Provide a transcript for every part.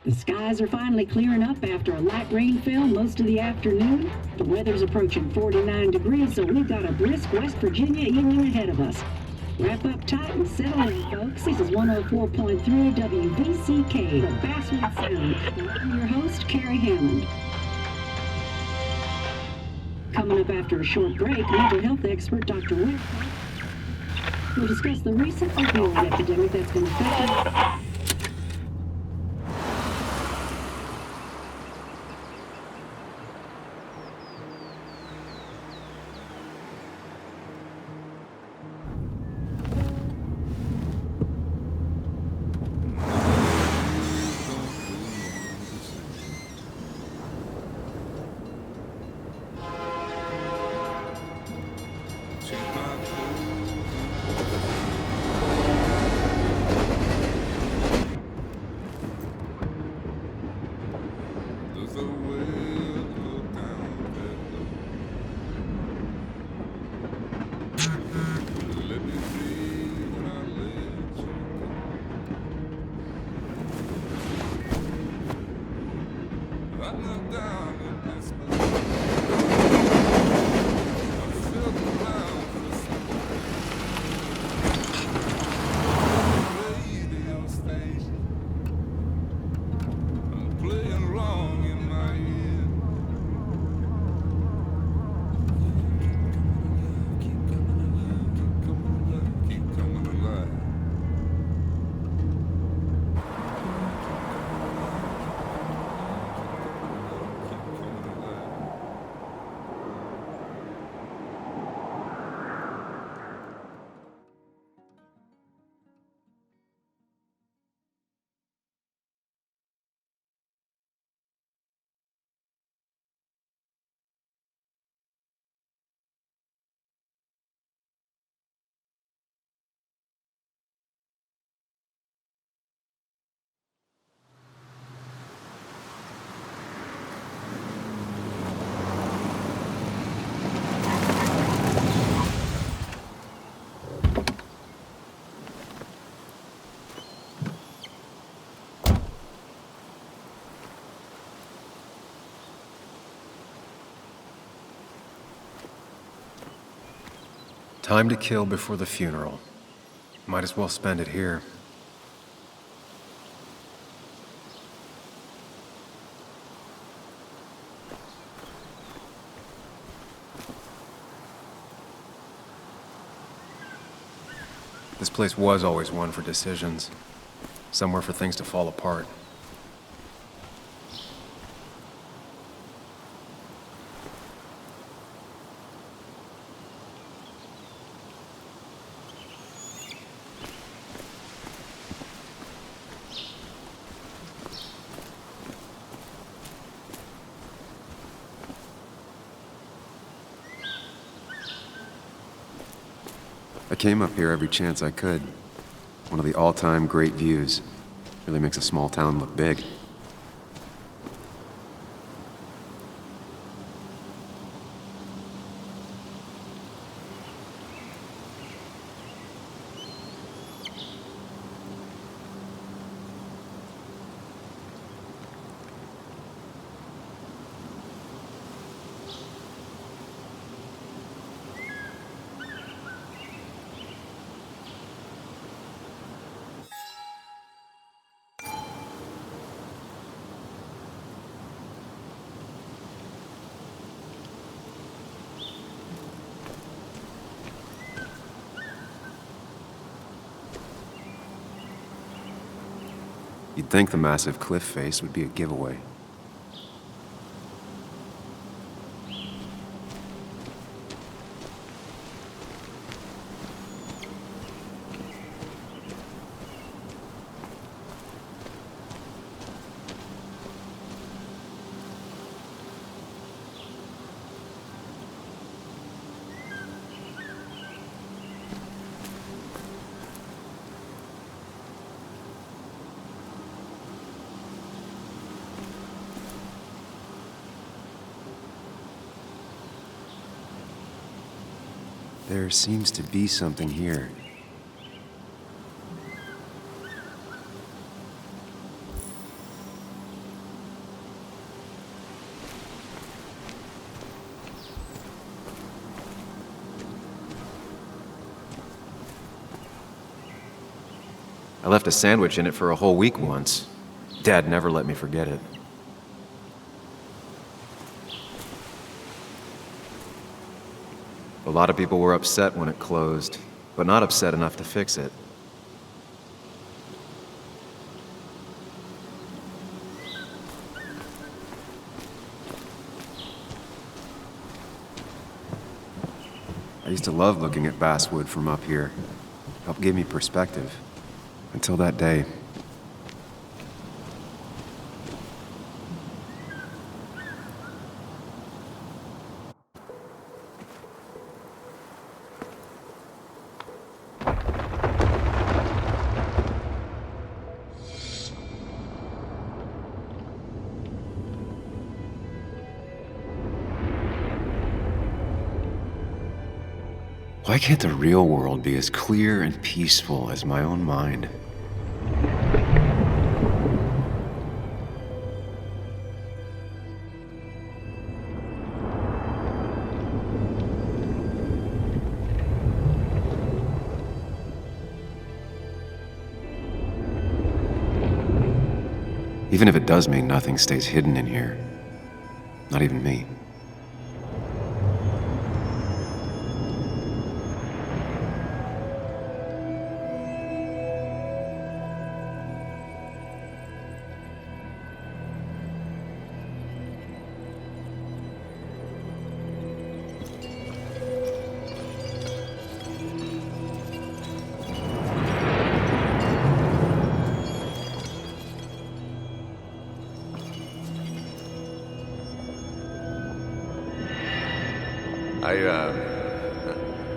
The skies are finally clearing up after a light rainfall most of the afternoon. The weather's approaching 49 degrees, so we've got a brisk West Virginia evening ahead of us. Wrap up tight and settle in, folks. This is 104.3 WVCK, the Basswood Sound. And I'm your host, Carrie Hammond. Coming up after a short break, mental health expert Dr. Webb will discuss the recent opioid epidemic that's been affecting. Time to kill before the funeral. Might as well spend it here. This place was always one for decisions. Somewhere for things to fall apart. I came up here every chance I could. One of the all-time great views. Really makes a small town look big. You'd think the massive cliff face would be a giveaway. There seems to be something here. I left a sandwich in it for a whole week once. Dad never let me forget it. A lot of people were upset when it closed, but not upset enough to fix it. I used to love looking at Basswood from up here. Helped give me perspective. Until that day. Why can't the real world be as clear and peaceful as my own mind? Even if it does mean nothing stays hidden in here. Not even me.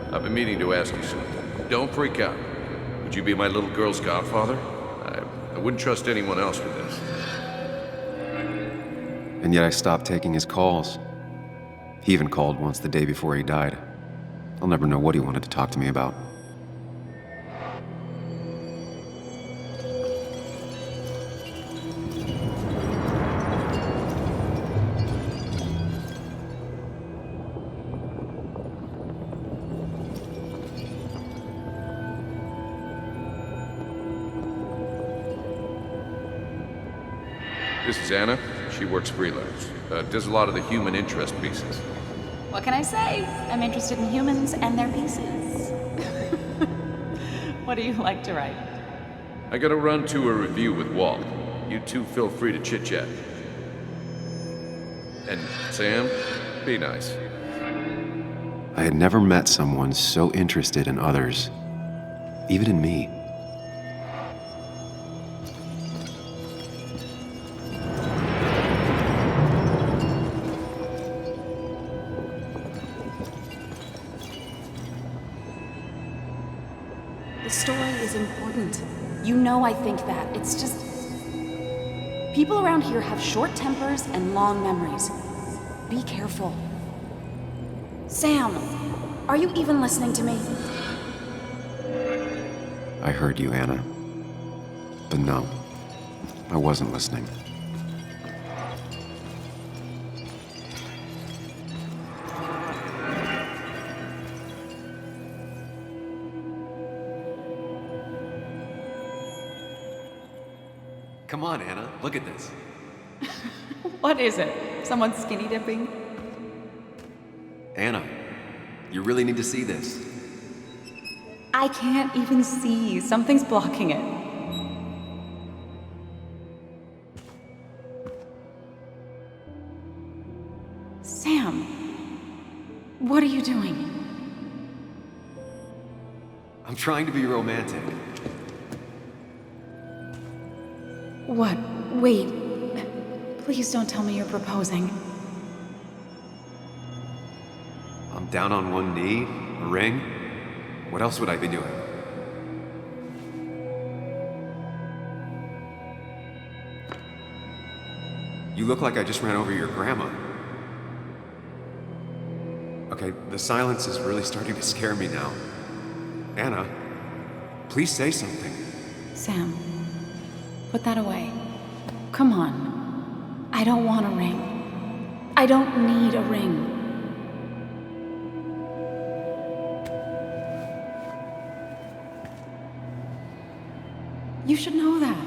I've been meaning to ask you something. Don't freak out. Would you be my little girl's godfather? I wouldn't trust anyone else with this. And yet I stopped taking his calls. He even called once the day before he died. I'll never know what he wanted to talk to me about. This is Anna. She works freelance. Does a lot of the human interest pieces. What can I say? I'm interested in humans and their pieces. What do you like to write? I gotta run to a review with Walt. You two feel free to chit-chat. And Sam, be nice. I had never met someone so interested in others, even in me. The story is important. You know I think that. It's just... people around here have short tempers and long memories. Be careful. Sam, are you even listening to me? I heard you, Anna. But no, I wasn't listening. Come on, Anna, look at this. What is it? Someone skinny dipping? Anna, you really need to see this. I can't even see. Something's blocking it. Sam, what are you doing? I'm trying to be romantic. What? Wait. Please don't tell me you're proposing. I'm down on one knee, a ring. What else would I be doing? You look like I just ran over your grandma. Okay, the silence is really starting to scare me now. Anna, please say something. Sam, put that away. Come on. I don't want a ring. I don't need a ring. You should know that.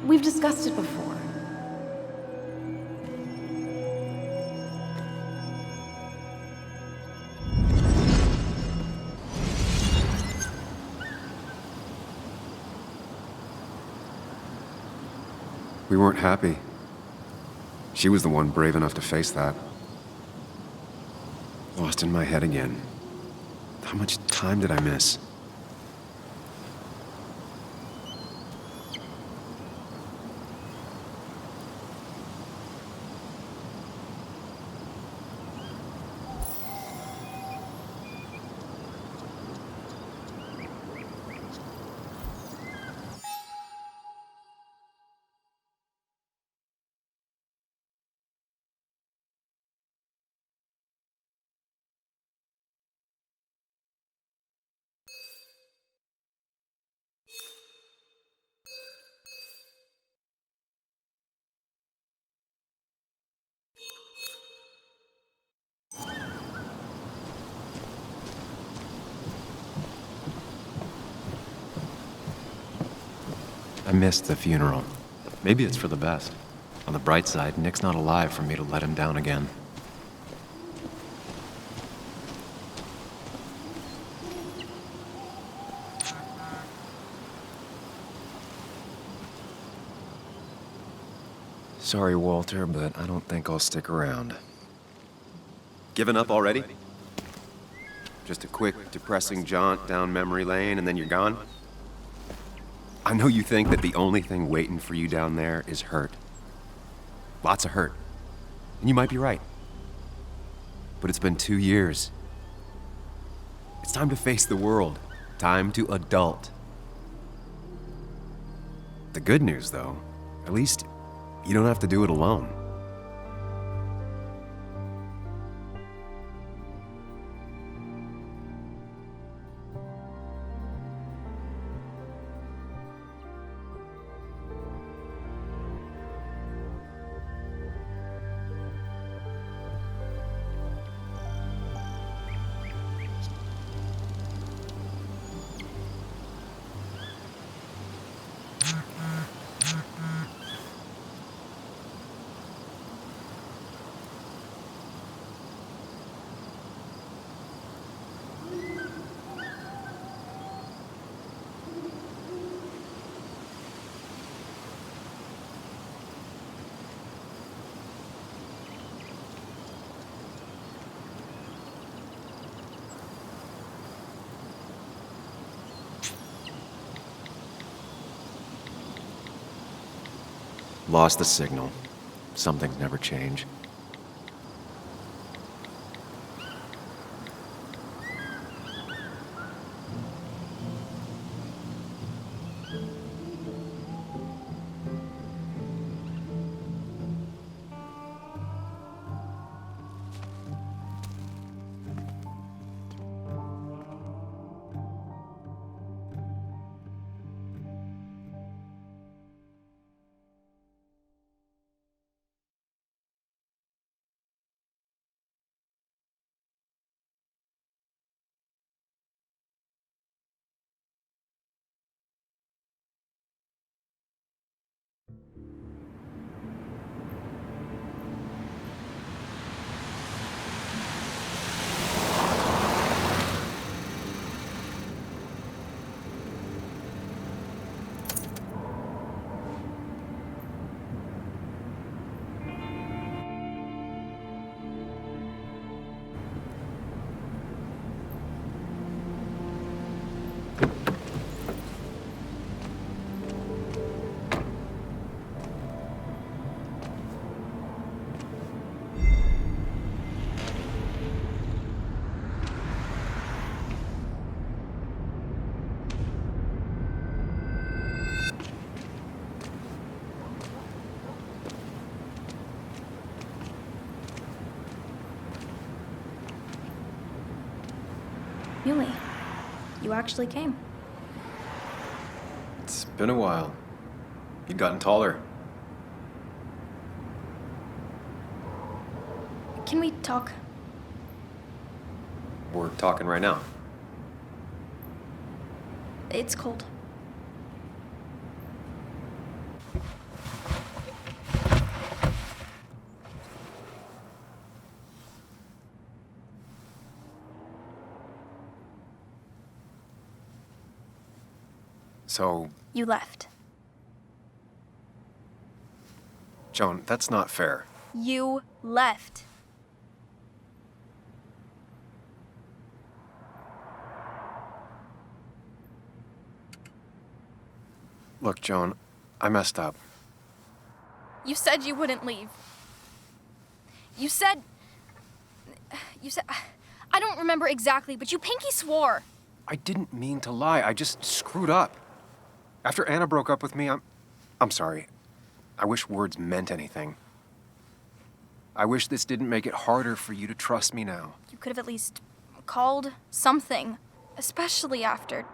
We've discussed it before. We weren't happy. She was the one brave enough to face that. Lost in my head again. How much time did I miss? I missed the funeral. Maybe it's for the best. On the bright side, Nick's not alive for me to let him down again. Sorry, Walter, but I don't think I'll stick around. Given up already? Just a quick, depressing jaunt down memory lane and then you're gone? I know you think that the only thing waiting for you down there is hurt. Lots of hurt. And you might be right. But it's been 2 years. It's time to face the world. Time to adult. The good news, though, at least you don't have to do it alone. Lost the signal. Some things never change. Yuli, you actually came. It's been a while. You've gotten taller. Can we talk? We're talking right now. It's cold. So, You left. Joan, that's not fair. You left. Look, Joan, I messed up. You said you wouldn't leave. You said... I don't remember exactly, but you pinky swore. I didn't mean to lie. I just screwed up. After Anna broke up with me, I'm sorry. I wish words meant anything. I wish this didn't make it harder for you to trust me now. You could have at least called something, especially after...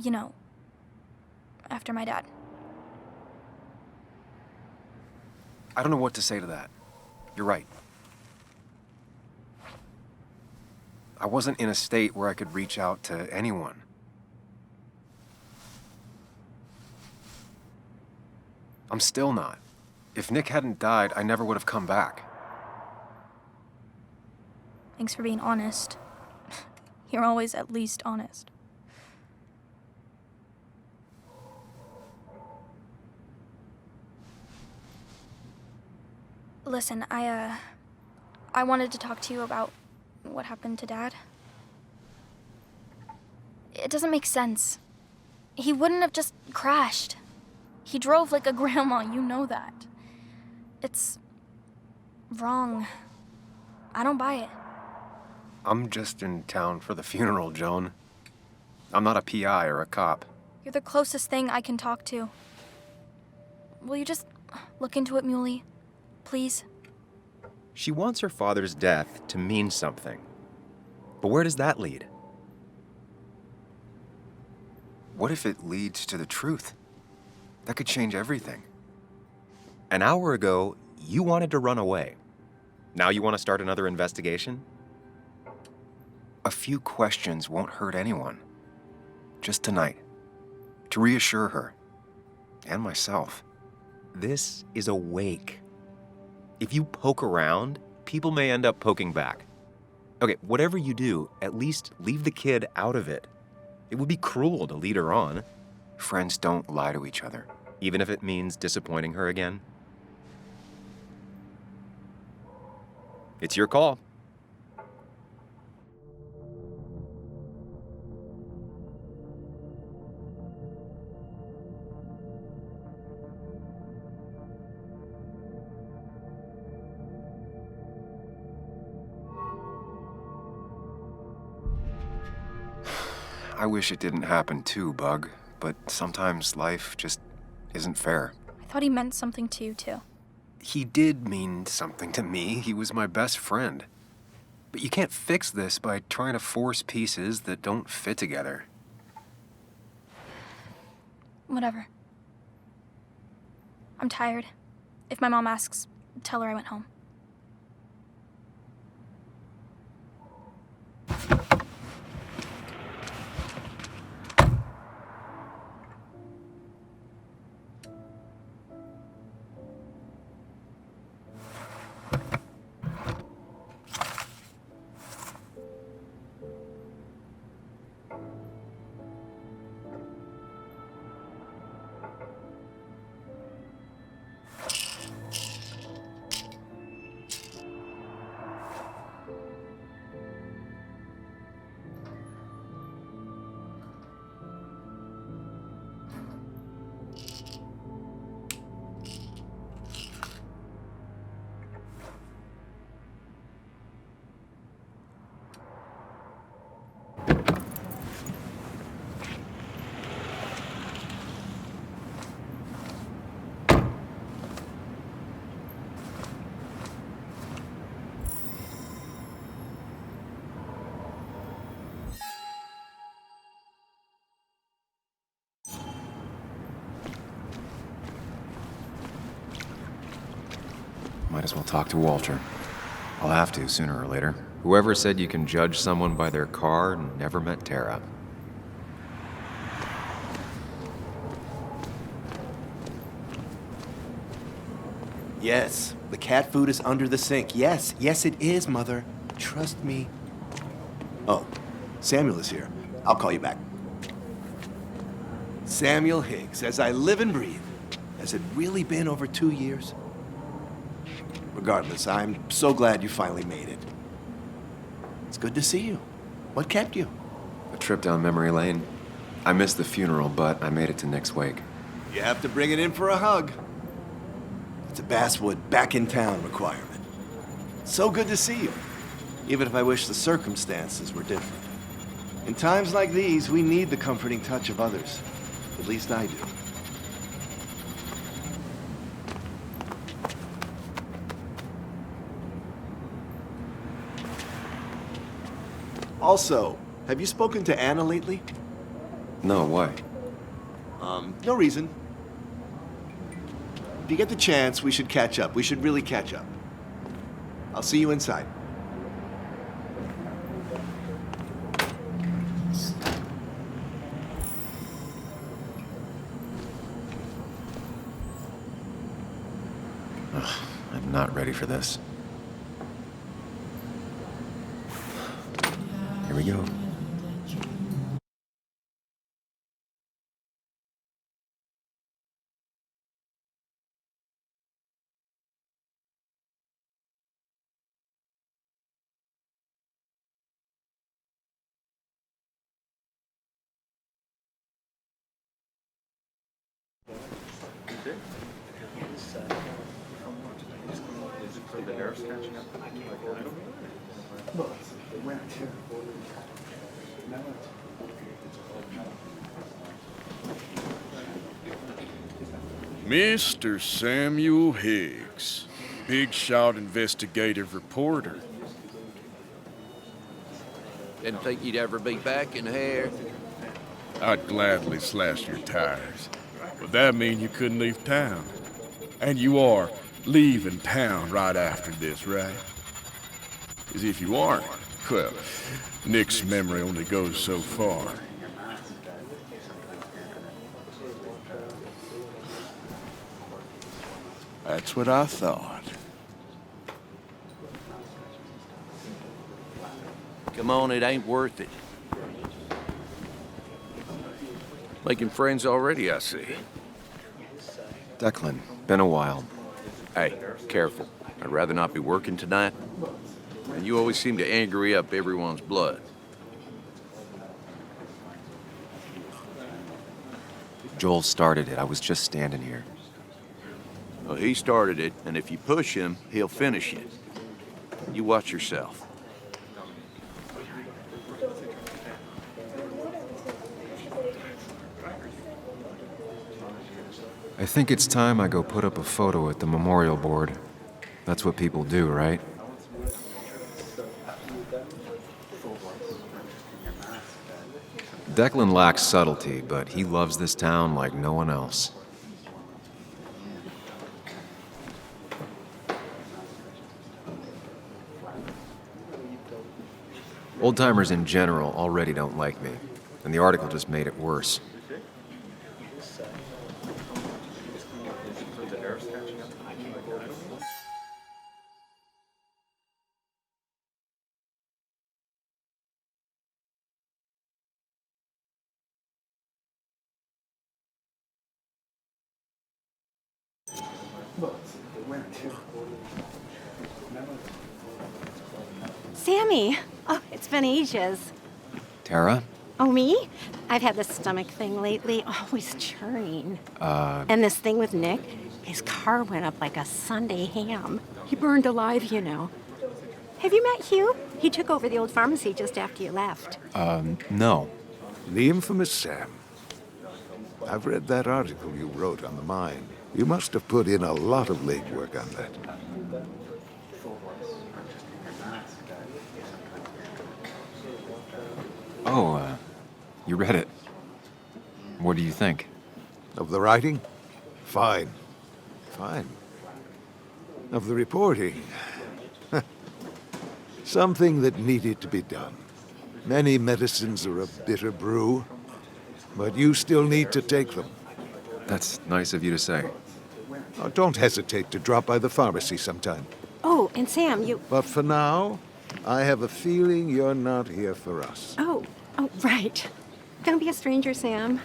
You know, after my dad. I don't know what to say to that. You're right. I wasn't in a state where I could reach out to anyone. I'm still not. If Nick hadn't died, I never would have come back. Thanks for being honest. You're always at least honest. Listen, I wanted to talk to you about what happened to Dad. It doesn't make sense. He wouldn't have just crashed. He drove like a grandma, you know that. It's wrong. I don't buy it. I'm just in town for the funeral, Joan. I'm not a PI or a cop. You're the closest thing I can talk to. Will you just look into it, Muley? Please? She wants her father's death to mean something. But where does that lead? What if it leads to the truth? That could change everything. An hour ago, you wanted to run away. Now you want to start another investigation? A few questions won't hurt anyone. Just tonight. To reassure her. And myself. This is a wake. If you poke around, people may end up poking back. Okay, whatever you do, at least leave the kid out of it. It would be cruel to lead her on. Friends don't lie to each other. Even if it means disappointing her again. It's your call. I wish it didn't happen too, Bug, but sometimes life just isn't fair. I thought he meant something to you, too. He did mean something to me. He was my best friend. But you can't fix this by trying to force pieces that don't fit together. Whatever. I'm tired. If my mom asks, tell her I went home. Might as well talk to Walter. I'll have to, sooner or later. Whoever said you can judge someone by their car never met Tara. Yes, the cat food is under the sink. Yes, yes it is, Mother. Trust me. Oh, Samuel is here. I'll call you back. Samuel Higgs, as I live and breathe. Has it really been over 2 years? Regardless, I'm so glad you finally made it. It's good to see you. What kept you? A trip down memory lane. I missed the funeral, but I made it to Nick's wake. You have to bring it in for a hug. It's a Basswood back in town requirement. So good to see you, even if I wish the circumstances were different. In times like these, we need the comforting touch of others. At least I do. Also, have you spoken to Anna lately? No, why? No reason. If you get the chance, we should catch up. We should really catch up. I'll see you inside. I'm not ready for this. Here we go. Mr. Samuel Higgs, big shot investigative reporter. Didn't think you'd ever be back in here. I'd gladly slash your tires, but that mean you couldn't leave town. And you are leaving town right after this, right? As if you aren't. Well, Nick's memory only goes so far. That's what I thought. Come on, it ain't worth it. Making friends already, I see. Declan, been a while. Hey, careful. I'd rather not be working tonight. And you always seem to angry up everyone's blood. Joel started it. I was just standing here. Well, he started it, and if you push him, he'll finish it. You watch yourself. I think it's time I go put up a photo at the memorial board. That's what people do, right? Declan lacks subtlety, but he loves this town like no one else. Old-timers in general already don't like me, and the article just made it worse. Sammy! Oh, it's been ages. Tara? Oh, me? I've had this stomach thing lately, always churning. And this thing with Nick, his car went up like a Sunday ham. He burned alive, you know. Have you met Hugh? He took over the old pharmacy just after you left. No. The infamous Sam. I've read that article you wrote on the mine. You must have put in a lot of legwork on that. Oh, you read it. What do you think? Of the writing? Fine. Fine. Of the reporting? Something that needed to be done. Many medicines are a bitter brew, but you still need to take them. That's nice of you to say. Oh, don't hesitate to drop by the pharmacy sometime. Oh, and Sam, you... But for now, I have a feeling you're not here for us. Oh, right. Don't be a stranger, Sam.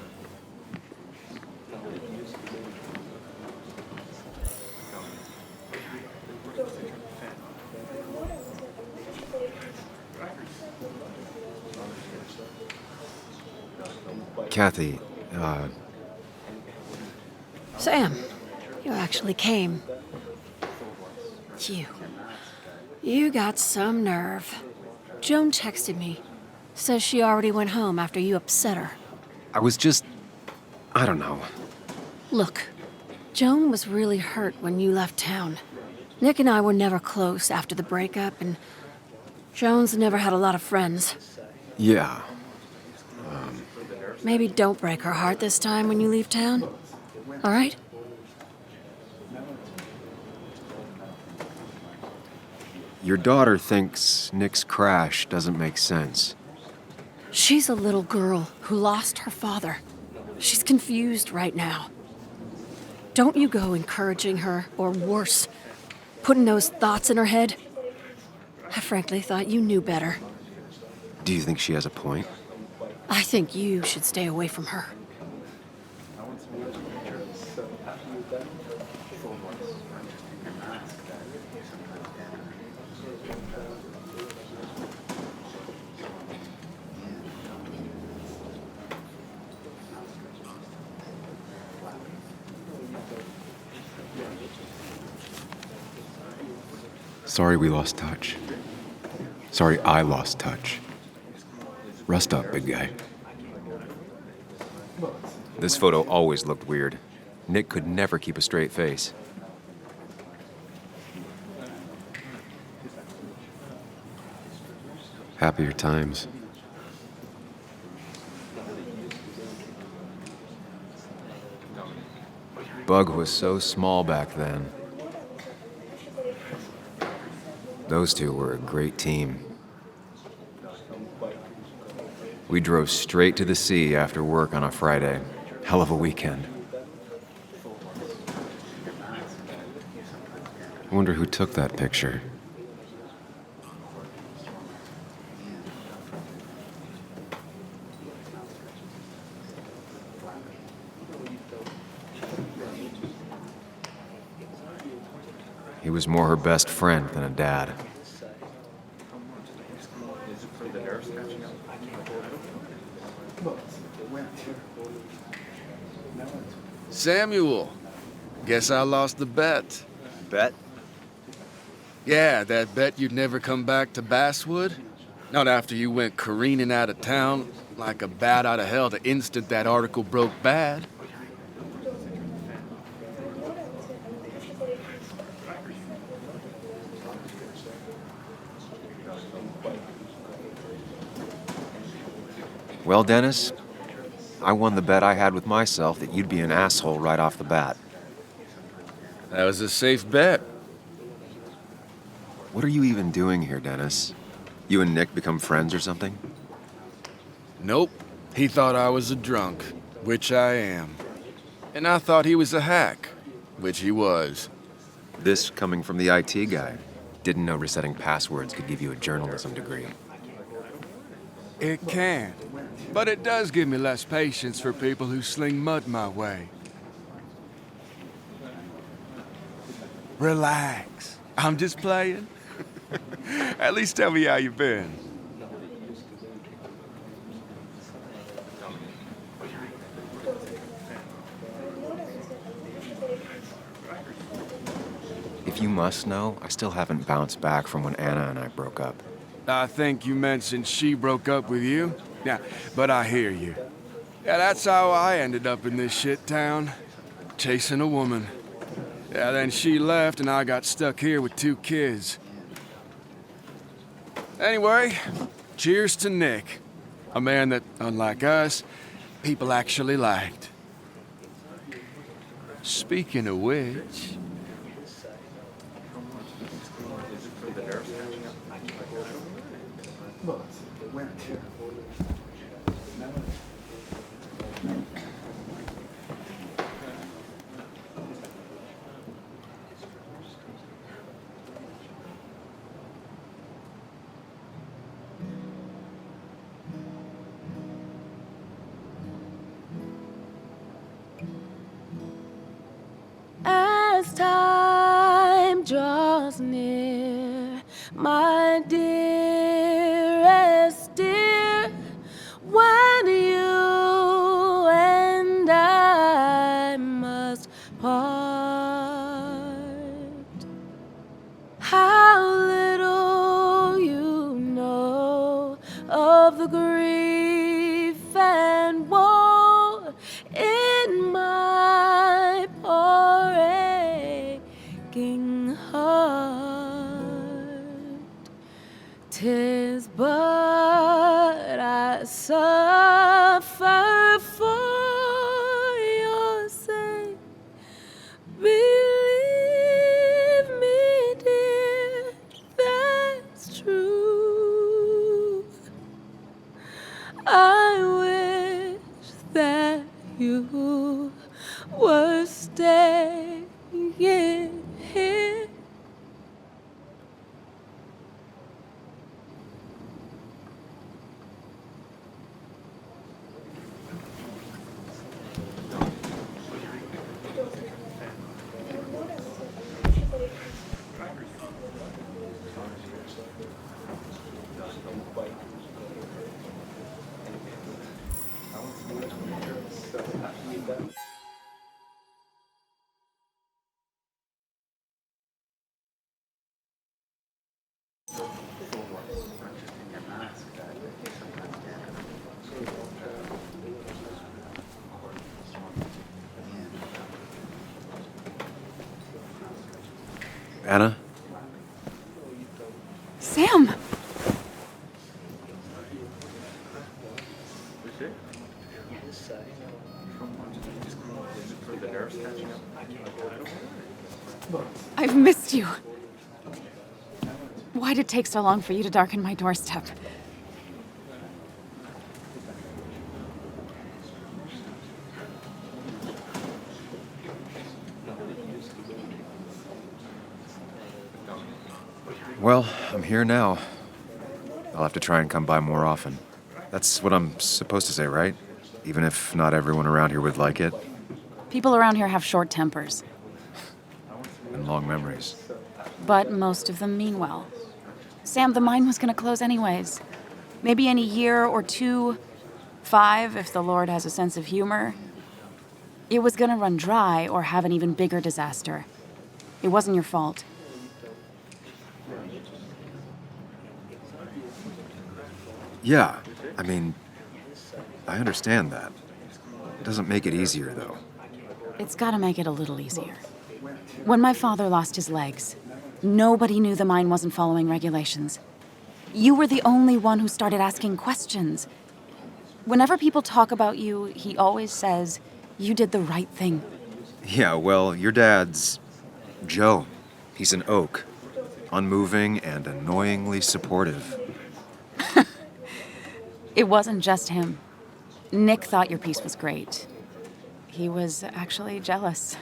Kathy, Sam, you actually came. You got some nerve. Joan texted me. Says she already went home after you upset her. I was just... I don't know. Look, Joan was really hurt when you left town. Nick and I were never close after the breakup, and Joan's never had a lot of friends. Yeah. Maybe don't break her heart this time when you leave town. All right? Your daughter thinks Nick's crash doesn't make sense. She's a little girl who lost her father. She's confused right now. Don't you go encouraging her, or worse, putting those thoughts in her head. I frankly thought you knew better. Do you think she has a point? I think you should stay away from her. Sorry we lost touch. Sorry I lost touch. Rest up, big guy. This photo always looked weird. Nick could never keep a straight face. Happier times. Bug was so small back then. Those two were a great team. We drove straight to the sea after work on a Friday. Hell of a weekend. I wonder who took that picture. He was more her best friend than a dad. Samuel, guess I lost the bet. Bet? Yeah, that bet you'd never come back to Basswood. Not after you went careening out of town like a bat out of hell the instant that article broke bad. Well, Dennis, I won the bet I had with myself that you'd be an asshole right off the bat. That was a safe bet. What are you even doing here, Dennis? You and Nick become friends or something? Nope. He thought I was a drunk, which I am. And I thought he was a hack, which he was. This coming from the IT guy. Didn't know resetting passwords could give you a journalism degree. It can. But it does give me less patience for people who sling mud my way. Relax. I'm just playing. At least tell me how you been. If you must know, I still haven't bounced back from when Anna and I broke up. I think you mentioned she broke up with you. Yeah, but I hear you. Yeah, that's how I ended up in this shit town. Chasing a woman. Yeah, then she left and I got stuck here with 2 kids. Anyway, cheers to Nick. A man that, unlike us, people actually liked. Speaking of which... As time draws near, my dearest dear, aching heart. 'Tis but I suffer for your sake. Believe me, dear, that's true. I wish that you were staying here. Anna? Sam! I've missed you. Why'd it take so long for you to darken my doorstep? Well, I'm here now. I'll have to try and come by more often. That's what I'm supposed to say, right? Even if not everyone around here would like it. People around here have short tempers, And long memories. but most of them mean well. Sam, the mine was gonna close anyways. Maybe in a year or 2, 5, if the Lord has a sense of humor. It was gonna run dry or have an even bigger disaster. It wasn't your fault. Yeah, I mean, I understand that. It doesn't make it easier, though. It's gotta make it a little easier. When my father lost his legs, nobody knew the mine wasn't following regulations. You were the only one who started asking questions. Whenever people talk about you, he always says, you did the right thing. Yeah, well, your dad's Joe. He's an oak. Unmoving and annoyingly supportive. It wasn't just him. Nick thought your piece was great. He was actually jealous.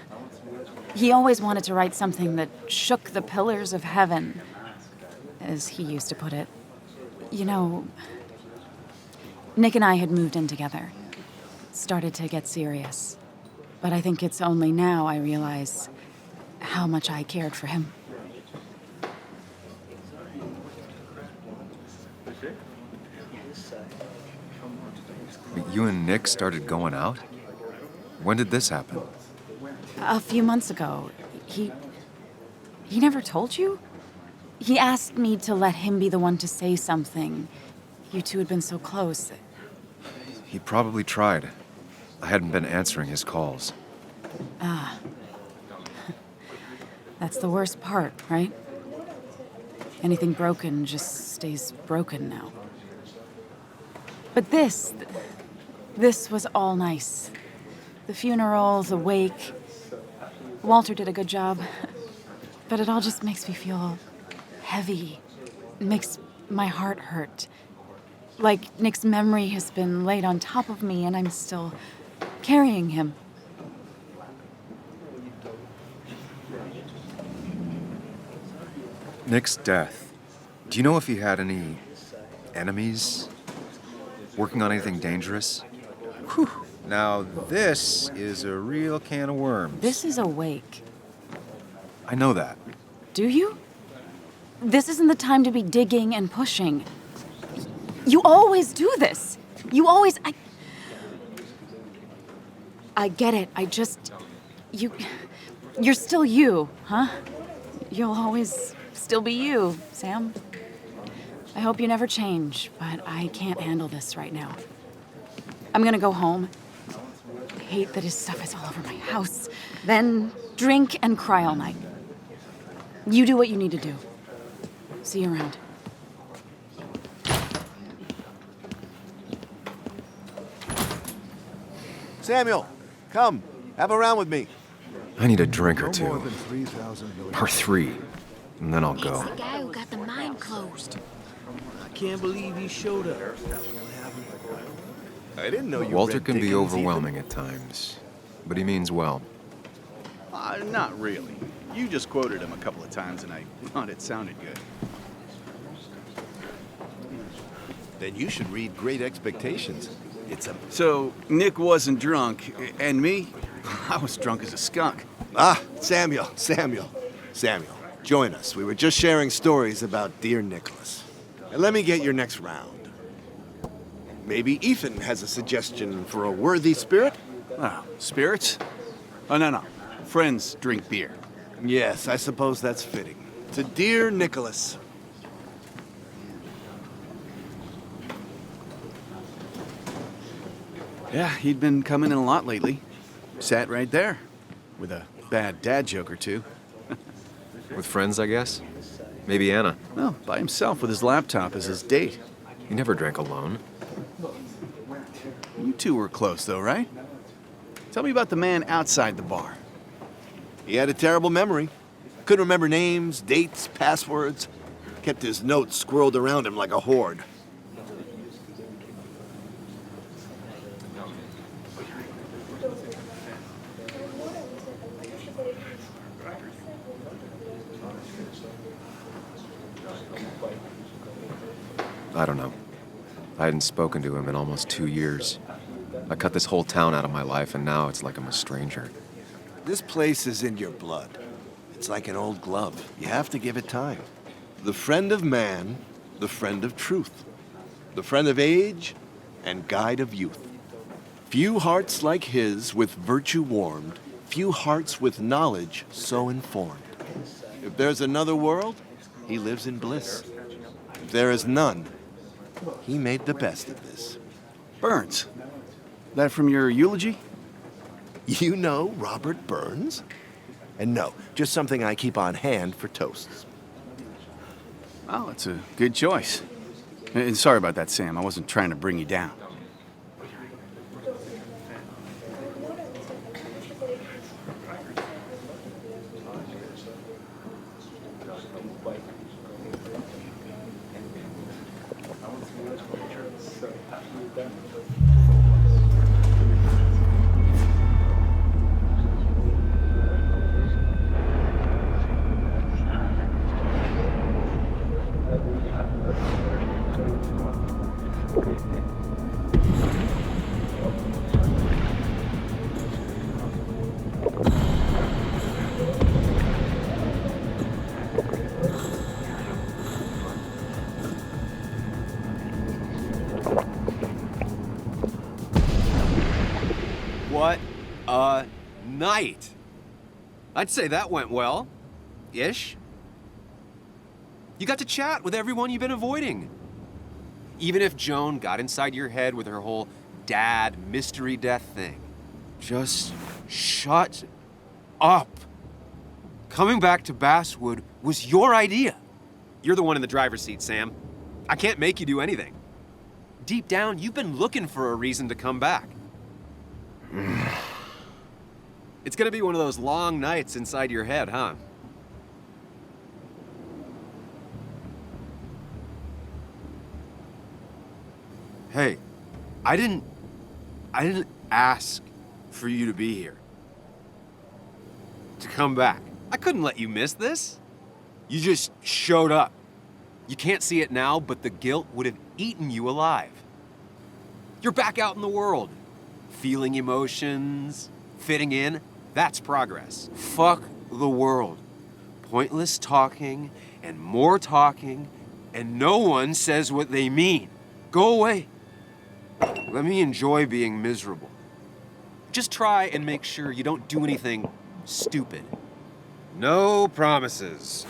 He always wanted to write something that shook the pillars of heaven, as he used to put it. You know, Nick and I had moved in together. Started to get serious. But I think it's only now I realize how much I cared for him. You and Nick started going out? When did this happen? A few months ago, he never told you? He asked me to let him be the one to say something. You two had been so close. He probably tried. I hadn't been answering his calls. Ah. That's the worst part, right? Anything broken just stays broken now. But this was all nice. The funeral, the wake. Walter did a good job. But it all just makes me feel heavy. It makes my heart hurt. Like Nick's memory has been laid on top of me and I'm still carrying him. Nick's death. Do you know if he had any enemies? Working on anything dangerous? Whew. Now, this is a real can of worms. This is a wake. I know that. Do you? This isn't the time to be digging and pushing. You always do this. You always... I get it. You're still you, huh? You'll always still be you, Sam. I hope you never change, but I can't handle this right now. I'm gonna go home. I hate that his stuff is all over my house. Then drink and cry all night. You do what you need to do. See you around. Samuel, come. Have a round with me. I need a drink or No two. more than 3,000 million. Or 3. And then I'll go. It's the guy who got the mine closed. I can't believe he showed up. I didn't know you Walter read can be Dickens, overwhelming at times. But he means well. Not really. You just quoted him a couple of times and I thought it sounded good. Ethan. Then you should read Great Expectations. It's a... So, Nick wasn't drunk, and me? I was drunk as a skunk. Ah, Samuel. Join us. We were just sharing stories about dear Nicholas. And let me get your next round. Maybe Ethan has a suggestion for a worthy spirit? Oh, spirits? Oh, no. Friends drink beer. Yes, I suppose that's fitting. To dear Nicholas. Yeah, he'd been coming in a lot lately. Sat right there. With a bad dad joke or two. With friends, I guess? Maybe Anna. Well, by himself with his laptop as his date. He never drank alone. You two were close, though, right? Tell me about the man outside the bar. He had a terrible memory. Couldn't remember names, dates, passwords. Kept his notes squirreled around him like a hoard. I don't know. I hadn't spoken to him in almost 2 years. I cut this whole town out of my life, and now it's like I'm a stranger. This place is in your blood. It's like an old glove. You have to give it time. The friend of man, the friend of truth. The friend of age, and guide of youth. Few hearts like his with virtue warmed, few hearts with knowledge so informed. If there's another world, he lives in bliss. If there is none, he made the best of this. Burns. That from your eulogy? You know Robert Burns? And no, just something I keep on hand for toasts. Oh, it's a good choice. And sorry about that, Sam. I wasn't trying to bring you down. What a night! I'd say that went well. Ish. You got to chat with everyone you've been avoiding. Even if Joan got inside your head with her whole dad mystery death thing. Just shut up. Coming back to Basswood was your idea. You're the one in the driver's seat, Sam. I can't make you do anything. Deep down, you've been looking for a reason to come back. It's gonna be one of those long nights inside your head, huh? Hey, I didn't ask for you to be here. To come back. I couldn't let you miss this. You just showed up. You can't see it now, but the guilt would have eaten you alive. You're back out in the world. Feeling emotions, fitting in, that's progress. Fuck the world. Pointless talking, and more talking, and no one says what they mean. Go away. Let me enjoy being miserable. Just try and make sure you don't do anything stupid. No promises.